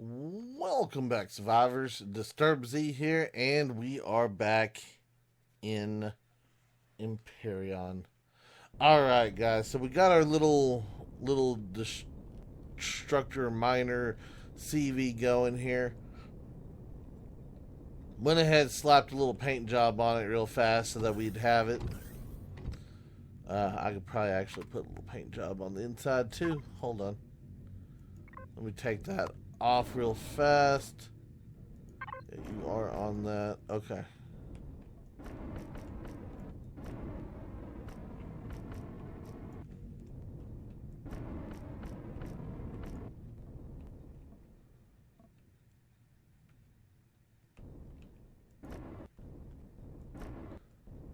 Welcome back, survivors. Disturb Z here, and we are back in Empyrion. All right, guys. So we got our little destructor miner CV going here. Went ahead, slapped a little paint job on it real fast so that we'd have it. I could probably actually put a little paint job on the inside too. Hold on. Let me take that off real fast. Yeah, you are on that. Okay.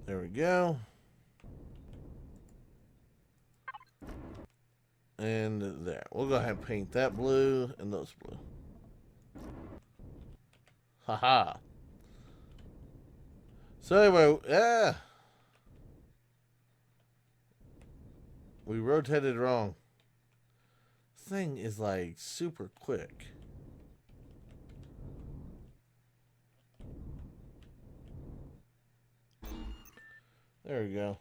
There we go. And there. We'll go ahead and paint that blue and those blue. Haha. So anyway, yeah. We rotated wrong. This thing is like super quick. There we go.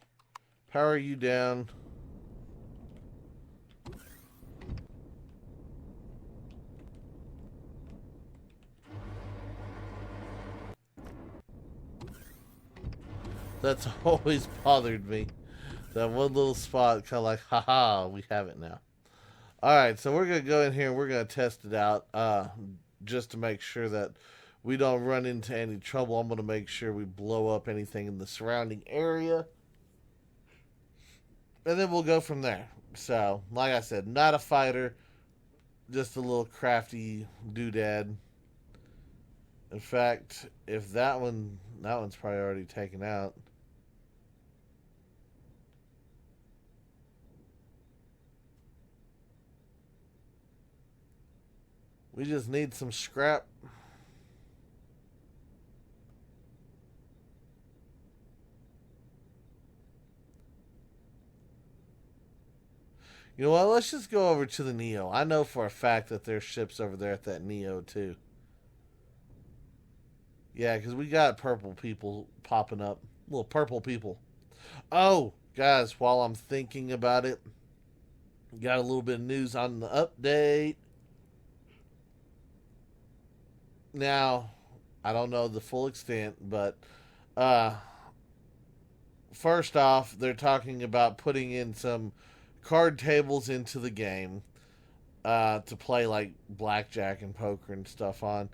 Power you down. That's always bothered me. That one little spot, kind of like, haha, we have it now. Alright, so we're going to go in here and we're going to test it out. Just to make sure that we don't run into any trouble. I'm going to make sure we blow up anything in the surrounding area. And then we'll go from there. So, like I said, not a fighter. Just a little crafty doodad. In fact, if that one's probably already taken out. We just need some scrap. You know what? Let's just go over to the Neo. I know for a fact that there's ships over there at that Neo, too. Yeah, because we got purple people popping up. Little purple people. Oh, guys, while I'm thinking about it, got a little bit of news on the update. Now, I don't know the full extent, but uh, first off, they're talking about putting in some card tables into the game to play like blackjack and poker and stuff on.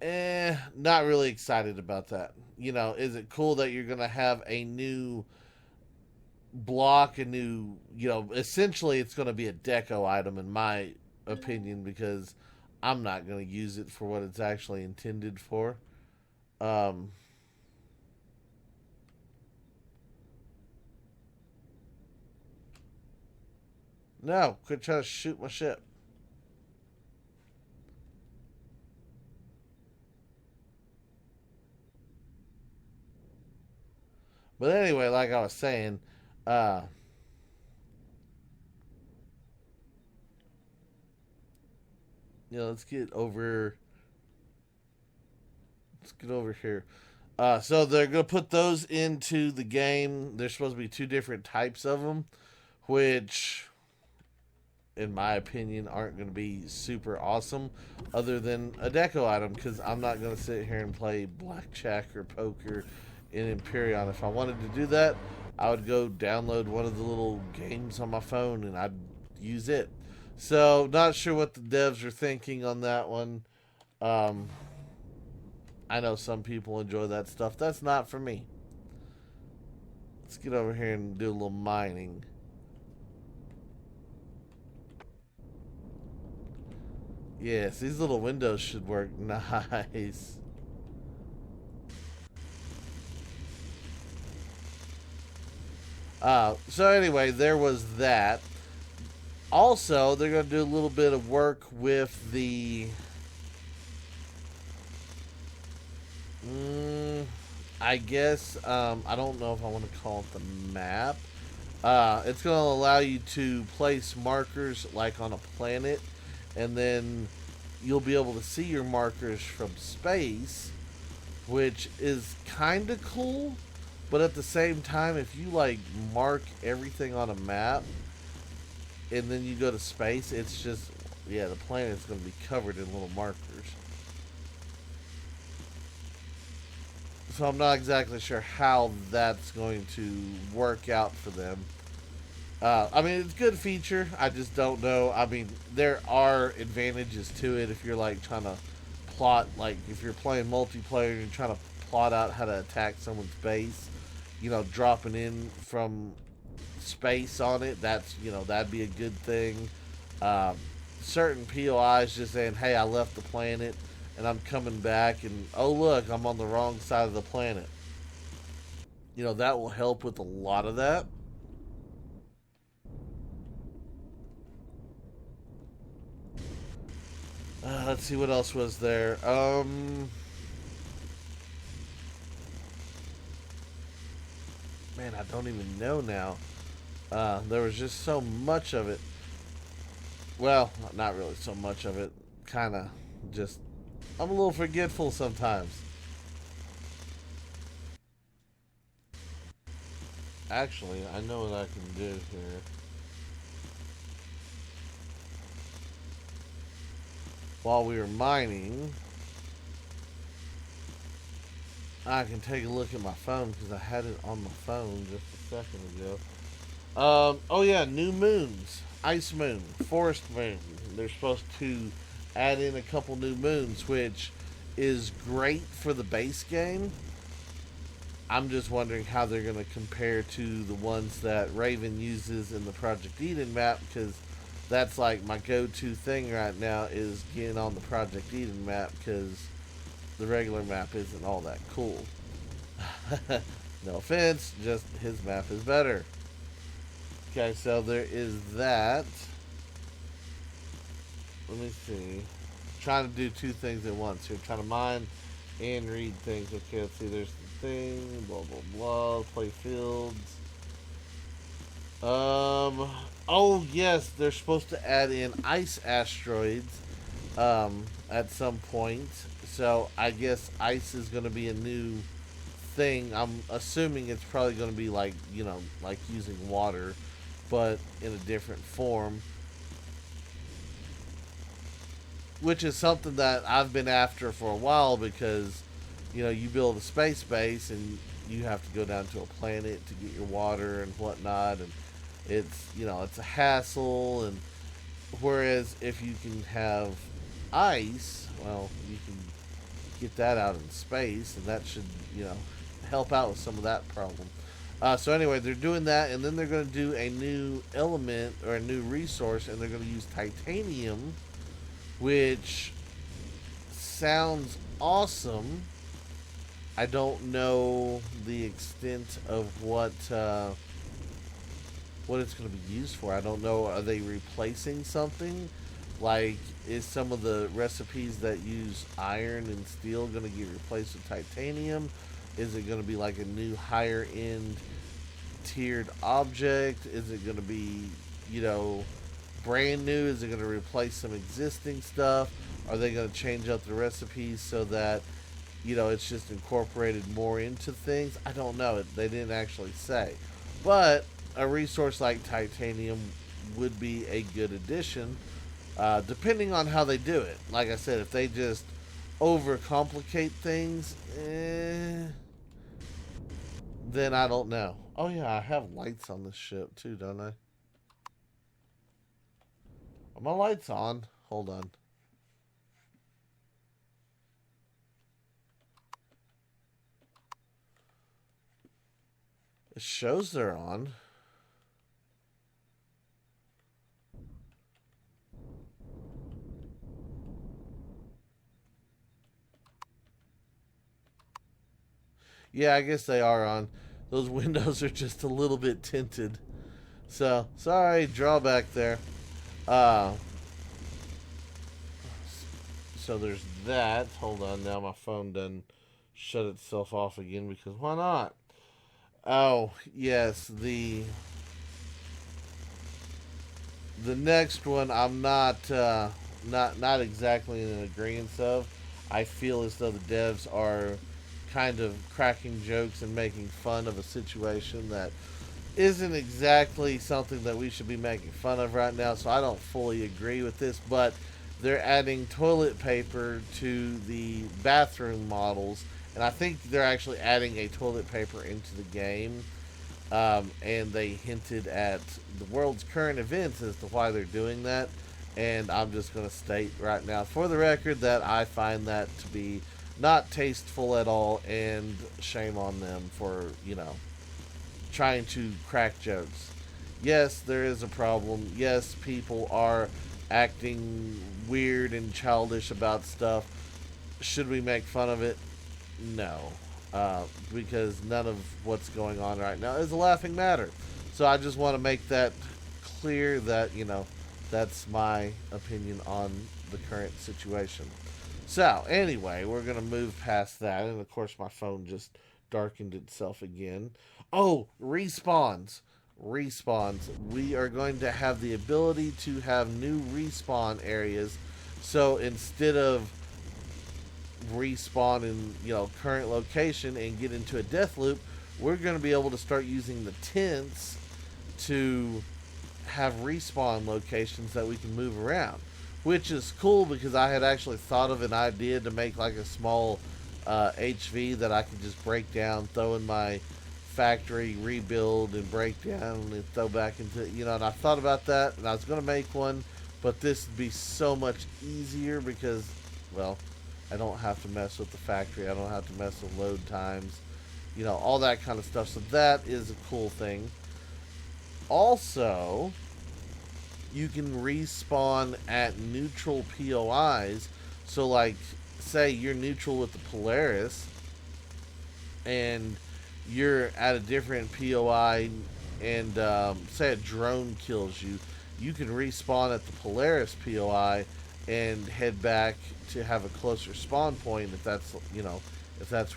Not really excited about that. You know, is it cool that you're going to have a new block, a new, essentially it's going to be a deco item in my opinion because I'm not going to use it for what it's actually intended for. Um, no, quit trying to shoot my ship. But anyway, like I was saying, uh, let's get over. Let's get over here. So they're gonna put those into the game. There's supposed to be two different types of them, which, in my opinion, aren't going to be super awesome, other than a deco item. Because I'm not going to sit here and play blackjack or poker in Empyrion. If I wanted to do that, I would go download one of the little games on my phone and I'd use it. So, not sure what the devs are thinking on that one. Um, I know some people enjoy that stuff. That's not for me. Let's get over here and do a little mining. Yes, these little windows should work nice. So anyway, there was that. Also, they're going to do a little bit of work with the I guess, I don't know if I want to call it the map. It's going to allow you to place markers like on a planet, and then you'll be able to see your markers from space, which is kind of cool. But at the same time, if you like mark everything on a map and then you go to space, it's just, yeah, the planet's going to be covered in little markers. So I'm not exactly sure how that's going to work out for them. I mean, it's a good feature. I just don't know. I mean, there are advantages to it if you're like trying to plot, like if you're playing multiplayer and you're trying to plot out how to attack someone's base. You know, dropping in from space on it. That's, you know, that'd be a good thing. Certain POIs just saying, "Hey, I left the planet and I'm coming back, and oh look, I'm on the wrong side of the planet." You know, that will help with a lot of that. Let's see what else was there. Man, I don't even know now. There was just so much of it. Well, not really so much of it. Kind of just. I'm a little forgetful sometimes. Actually, I know what I can do here. While we were mining, I can take a look at my phone because I had it on my phone just a second ago. Oh yeah, new moons, ice moon, forest moon. They're supposed to add in a couple new moons, which is great for the base game. I'm just wondering how they're going to compare to the ones that Raven uses in the Project Eden map, because that's like my go-to thing right now is getting on the Project Eden map, because the regular map isn't all that cool. No offense, just his map is better. Okay, so there is that. Let me see. Trying to do two things at once here. Trying to mine and read things. Okay, let's see. There's the thing. Blah, blah, blah. Play fields. Oh, yes. They're supposed to add in ice asteroids at some point. So I guess ice is going to be a new thing. I'm assuming it's probably going to be like, you know, like using water, but in a different form. Which is something that I've been after for a while because, you know, you build a space base and you have to go down to a planet to get your water and whatnot, and it's, you know, it's a hassle. And whereas if you can have ice, well, you can get that out in space, and that should, you know, help out with some of that problem. So anyway, they're doing that, and then they're going to do a new element or a new resource, and they're going to use titanium, which sounds awesome. I don't know the extent of what it's going to be used for. I don't know. Are they replacing something? Like, is some of the recipes that use iron and steel going to get replaced with titanium? Is it going to be like a new higher end tiered object? Is it going to be, you know, brand new? Is it going to replace some existing stuff? Are they going to change up the recipes so that, you know, it's just incorporated more into things? I don't know. They didn't actually say. But a resource like titanium would be a good addition, depending on how they do it. Like I said, if they just overcomplicate things, then I don't know. Oh yeah, I have lights on this ship too, don't I? Are my lights on? Hold on. It shows they're on. Yeah, I guess they are on. Those windows are just a little bit tinted. So, sorry, drawback there. Uh, so there's that. Hold on, now my phone done shut itself off again because why not? Oh, yes, the next one I'm not not exactly in agreement of. I feel as though the devs are kind of cracking jokes and making fun of a situation that isn't exactly something that we should be making fun of right now. So I don't fully agree with this, but they're adding toilet paper to the bathroom models, and I think they're actually adding a toilet paper into the game. And they hinted at the world's current events as to why they're doing that. And I'm just going to state right now, for the record, that I find that to be not tasteful at all, and shame on them for, trying to crack jokes. Yes, there is a problem. Yes, people are acting weird and childish about stuff. Should we make fun of it? No, because none of what's going on right now is a laughing matter. So I just want to make that clear that, that's my opinion on the current situation. So, anyway, we're going to move past that. And of course, my phone just darkened itself again. Oh, respawns. Respawns. We are going to have the ability to have new respawn areas. So instead of respawn in current location and get into a death loop, we're going to be able to start using the tents to have respawn locations that we can move around, which is cool because I had actually thought of an idea to make like a small HV that I could just break down, throw in my factory, rebuild, and break down and throw back into, and I thought about that, and I was going to make one, but this would be so much easier because, well, I don't have to mess with the factory. I don't have to mess with load times, all that kind of stuff. So that is a cool thing. Also, you can respawn at neutral POIs. So, like, say you're neutral with the Polaris and you're at a different POI and say a drone kills you, you can respawn at the Polaris POI and head back to have a closer spawn point if that's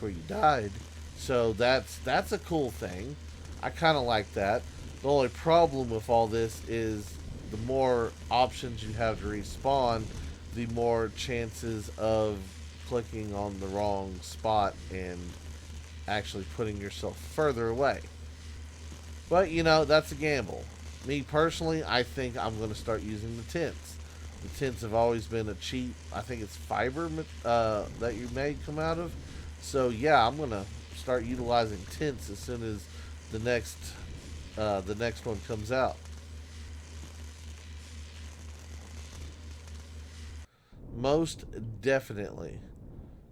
where you died. So that's a cool thing. I kind of like that. The only problem with all this is the more options you have to respawn, the more chances of clicking on the wrong spot and actually putting yourself further away. But, that's a gamble. Me personally, I think I'm going to start using the tents. The tents have always been a cheap, I think it's fiber that you may come out of. So, yeah, I'm going to start utilizing tents as soon as the next one comes out. Most definitely.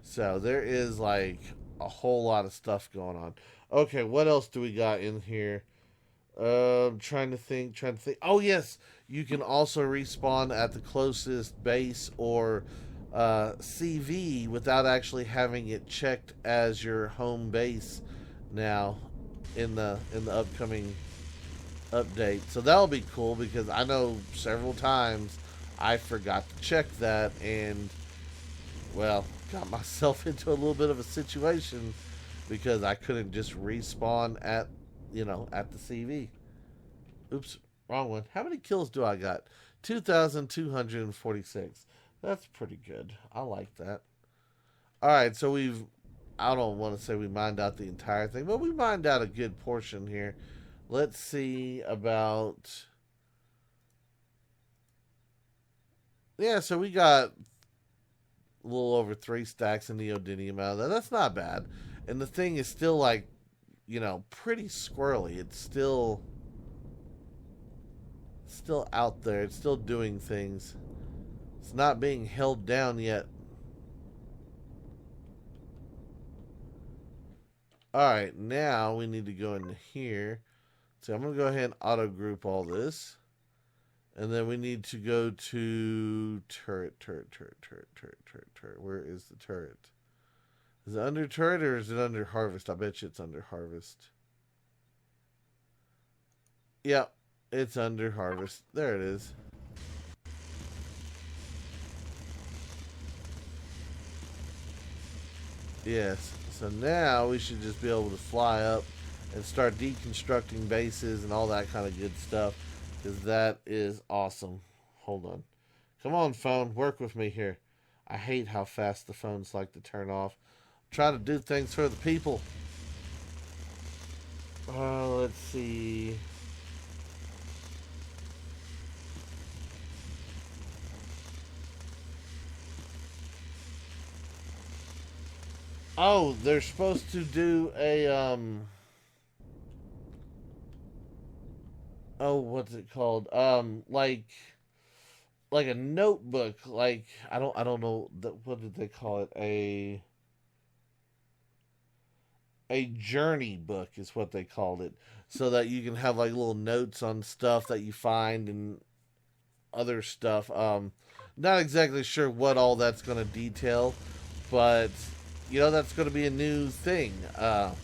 So there is like a whole lot of stuff going on. Okay, what else do we got in here? Trying to think. Oh yes, you can also respawn at the closest base or CV without actually having it checked as your home base now in the upcoming update. So that'll be cool because I know several times I forgot to check that and, well, got myself into a little bit of a situation because I couldn't just respawn at the CV. Oops, wrong one. How many kills do I got? 2,246. That's pretty good. I like that. Alright, so I don't want to say we mined out the entire thing, but we mined out a good portion here. Let's see about... Yeah, so we got a little over 3 stacks of neodymium out of that. That's not bad. And the thing is still like, pretty squirrely. It's still out there. It's still doing things. It's not being held down yet. Alright, now we need to go into here. So I'm going to go ahead and auto group all this. And then we need to go to turret. Where is the turret? Is it under turret or is it under harvest? I bet you it's under harvest. Yep, it's under harvest. There it is. Yes. So now we should just be able to fly up and start deconstructing bases and all that kind of good stuff. Because that is awesome. Hold on. Come on, phone, work with me here. I hate how fast the phones like to turn off. Try to do things for the people. Let's see. Oh, they're supposed to do a oh, what's it called? Like a notebook. Like I don't know what did they call it? A journey book is what they called it, so that you can have like little notes on stuff that you find and other stuff. Not exactly sure what all that's going to detail, but that's going to be a new thing. Oh,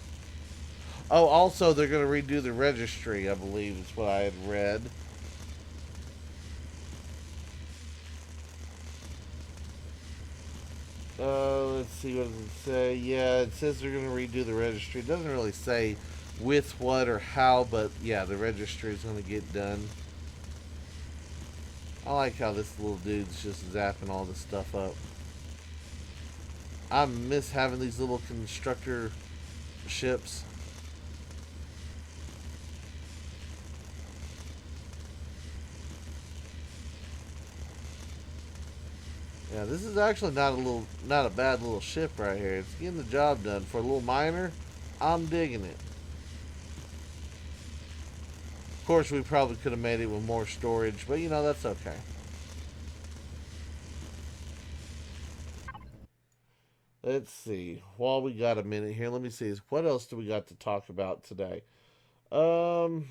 also they're going to redo the registry. I believe is what I had read. Let's see, what does it say? Yeah, it says they're going to redo the registry. It doesn't really say with what or how, but yeah, the registry is going to get done. I like how this little dude's just zapping all this stuff up. I miss having these little constructor ships. Yeah, this is actually not a bad little ship right here. It's getting the job done for a little miner. I'm digging it. Of course, we probably could have made it with more storage, but that's okay. Let's see. While we got a minute here, let me see. What else do we got to talk about today? Um.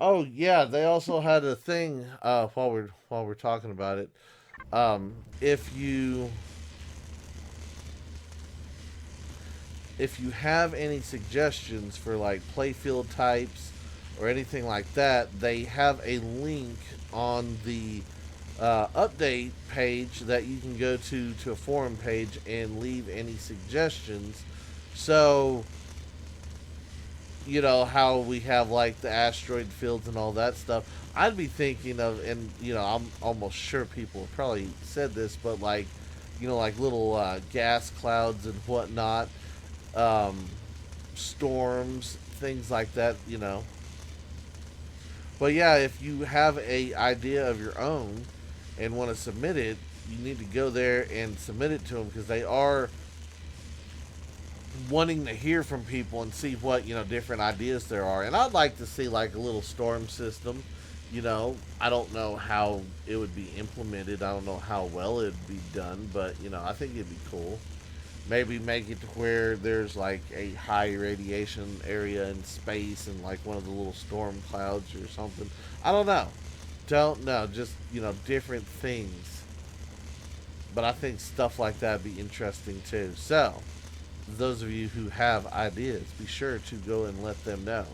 Oh yeah, they also had a thing. While we're talking about it, if you have any suggestions for like playfield types or anything like that, they have a link on the update page that you can go to a forum page and leave any suggestions. So how we have like the asteroid fields and all that stuff. I'd be thinking of, and I'm almost sure people have probably said this, but like like little gas clouds and whatnot, um, storms, things like that. But yeah, if you have a idea of your own and want to submit it, you need to go there and submit it to them, because they are wanting to hear from people and see what different ideas there are. And I'd like to see like a little storm system. I don't know how it would be implemented. I don't know how well it'd be done, but I think it'd be cool. Maybe make it to where there's like a high radiation area in space and like one of the little storm clouds or something. I don't know, just different things. But I think stuff like that would be interesting too. So those of you who have ideas, be sure to go and let them know.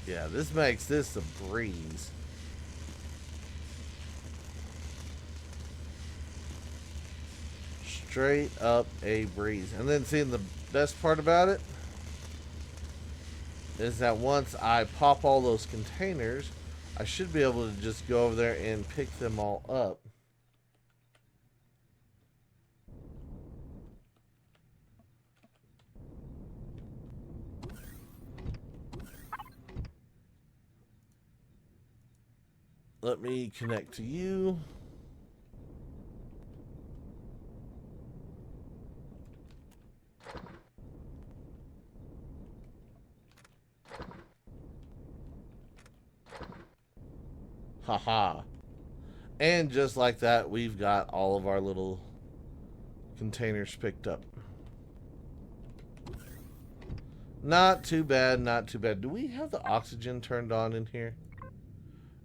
Yeah, this makes this a breeze. Straight up a breeze. And then seeing the best part about it is that once I pop all those containers, I should be able to just go over there and pick them all up. Let me connect to you. Haha. And just like that, we've got all of our little containers picked up. Not too bad, not too bad. Do we have the oxygen turned on in here?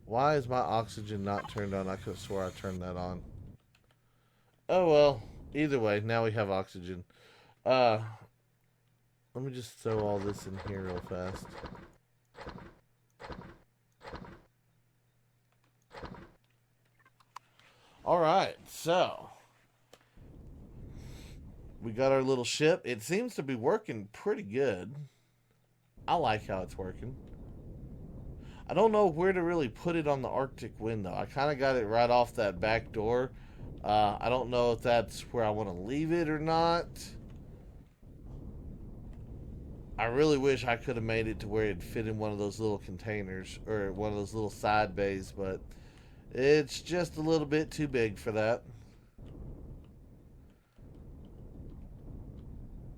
Why is my oxygen not turned on? I could have swore I turned that on. Oh well. Either way, now we have oxygen. Uh, Let me just throw all this in here real fast. Alright, so we got our little ship. It seems to be working pretty good. I like how it's working. I don't know where to really put it on the Arctic window. I kind of got it right off that back door. I don't know if that's where I want to leave it or not. I really wish I could have made it to where it fit in one of those little containers or one of those little side bays, but it's just a little bit too big for that.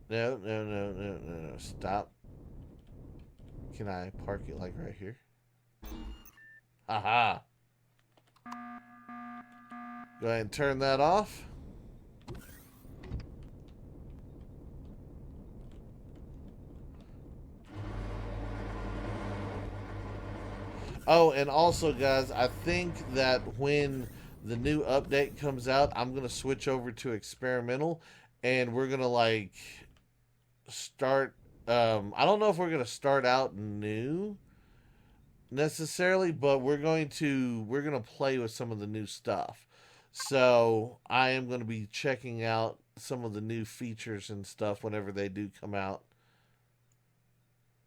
No, no, no, no, no, no. Stop. Can I park it like right here? Aha. Go ahead and turn that off. Oh, and also, guys, I think that when the new update comes out, I'm going to switch over to experimental, and we're going to, like, start... I don't know if we're going to start out new, necessarily, but we're going to play with some of the new stuff. So, I am going to be checking out some of the new features and stuff whenever they do come out.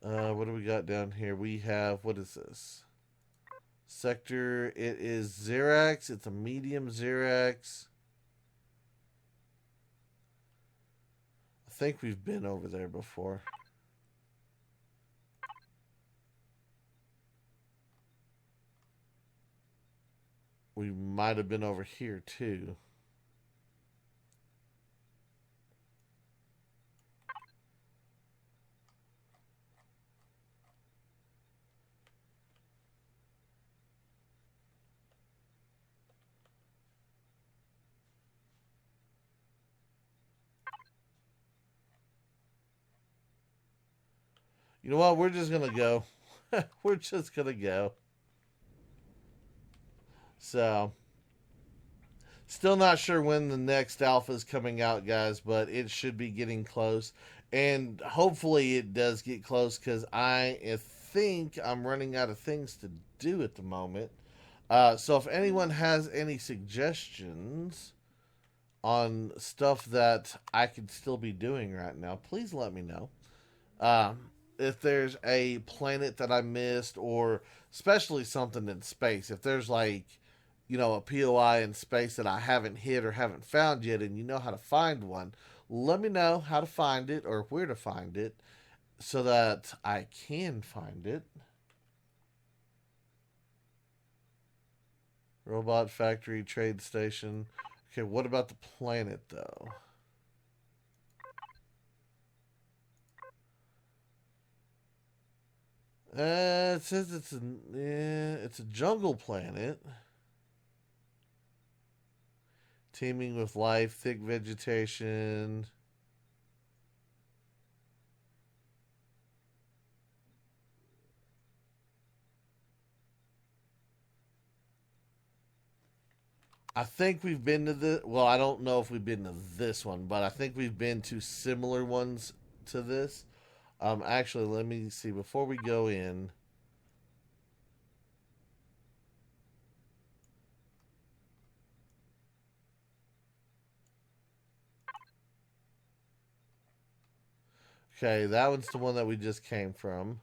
What do we got down here? We have... What is this? Sector, it is Xerax. It's a medium Xerax. I think we've been over there before. We might have been over here too. You know what? We're just going to go. We're just going to go. So, still not sure when the next alpha is coming out, guys, but it should be getting close. And hopefully it does get close because I think I'm running out of things to do at the moment. So if anyone has any suggestions on stuff that I could still be doing right now, please let me know. If there's a planet that I missed, or especially something in space, if there's like, you know, a POI in space that I haven't hit or haven't found yet, and you know how to find one, let me know how to find it or where to find it so that I can find it. Robot factory, trade station. Okay, what about the planet though? It says it's a jungle planet. Teeming with life, thick vegetation. I think we've been to the... Well, I don't know if we've been to this one, but I think we've been to similar ones to this. Actually, let me see. Before we go in... Okay, that one's the one that we just came from.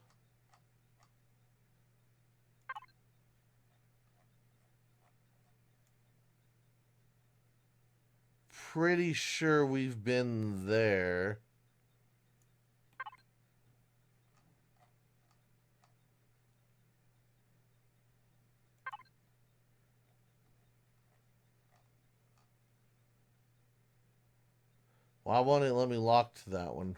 Pretty sure we've been there. Why won't it let me lock to that one?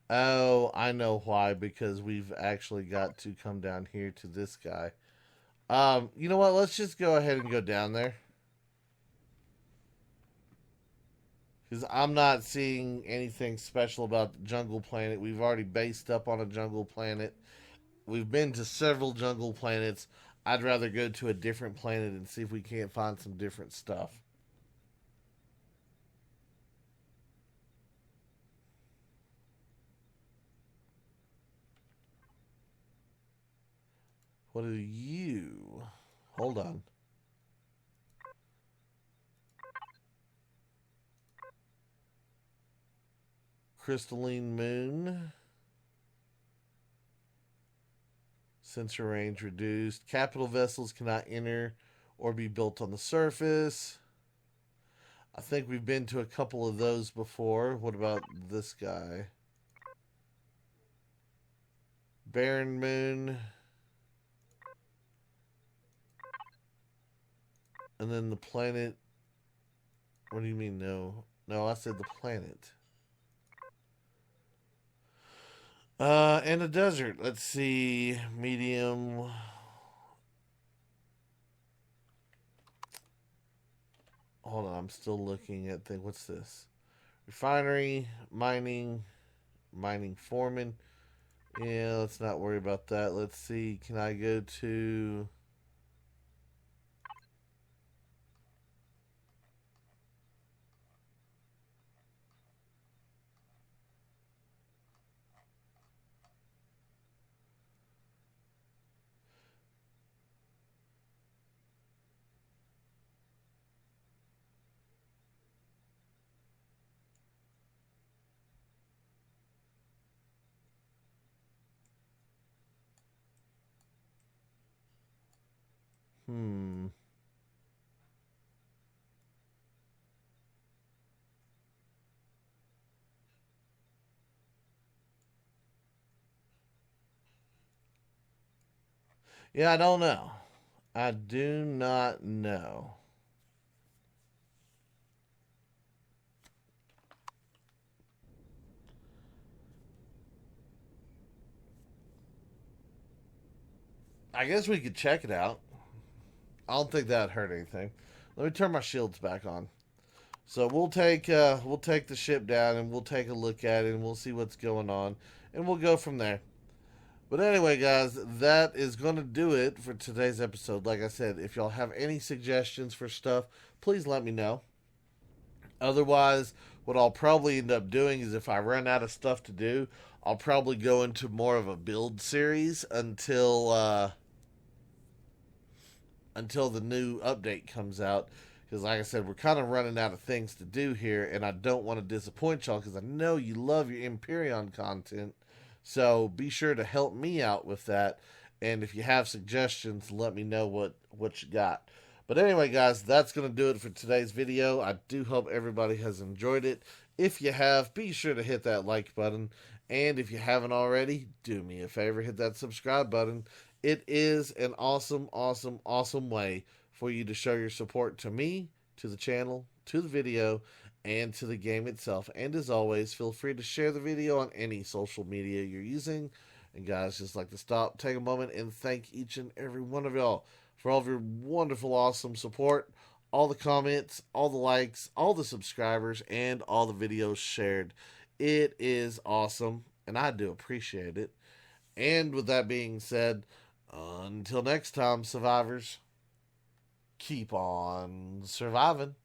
Oh, I know why. Because we've actually got to come down here to this guy. You know what? Let's just go ahead and go down there. Because I'm not seeing anything special about the jungle planet. We've already based up on a jungle planet. We've been to several jungle planets. I'd rather go to a different planet and see if we can't find some different stuff. What are you? Hold on. Crystalline moon. Sensor range reduced. Capital vessels cannot enter or be built on the surface. I think we've been to a couple of those before. What about this guy? Barren moon. And then the planet. What do you mean, no? No, I said the planet. And a desert. Let's see. Medium. Hold on, I'm still looking at things. What's this? Refinery, mining, mining foreman. Yeah, let's not worry about that. Let's see. Can I go to... Hmm. Yeah, I don't know. I do not know. I guess we could check it out. I don't think that'd hurt anything. Let me turn my shields back on. So we'll take the ship down and we'll take a look at it and we'll see what's going on and we'll go from there. But anyway, guys, that is going to do it for today's episode. Like I said, if y'all have any suggestions for stuff, please let me know. Otherwise, what I'll probably end up doing is if I run out of stuff to do, I'll probably go into more of a build series until the new update comes out. Because, like I said, we're kind of running out of things to do here, and I don't want to disappoint y'all because I know you love your Empyrion content. So be sure to help me out with that. And if you have suggestions, let me know what you got. But anyway, guys, that's going to do it for today's video. I do hope everybody has enjoyed it. If you have, be sure to hit that like button. And if you haven't already, do me a favor, hit that subscribe button. It is an awesome, awesome, awesome way for you to show your support to me, to the channel, to the video, and to the game itself. And as always, feel free to share the video on any social media you're using. And guys, just like to stop, take a moment, and thank each and every one of y'all for all of your wonderful, awesome support, all the comments, all the likes, all the subscribers, and all the videos shared. It is awesome, and I do appreciate it. And with that being said, until next time, survivors, keep on surviving.